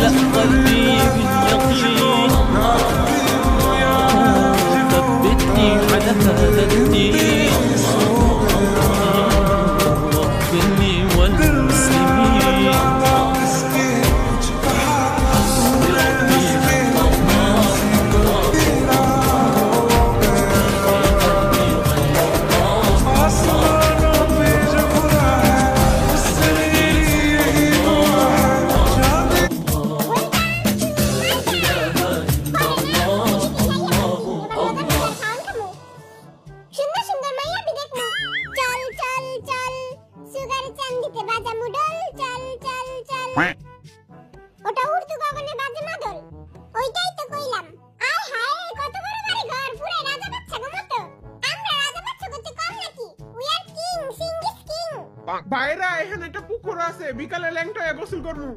املأ قلبي باليقين ثبتني على هذا الدين واغفرني والمسلمين ওটা উর্দু ভবনে বাজে মাদল ওইটাই তো কইলাম আয় হায় কত বড় বাড়ি ঘর পুরো রাজা বাচ্চা গো মতো আমরা রাজা বাচ্চা করতে কম নাকি উই আর কিং সিঙ্গিস কিং বাইরে এখানে একটা পুকুর আছে বিকালে ল্যাংটা গোসল করবো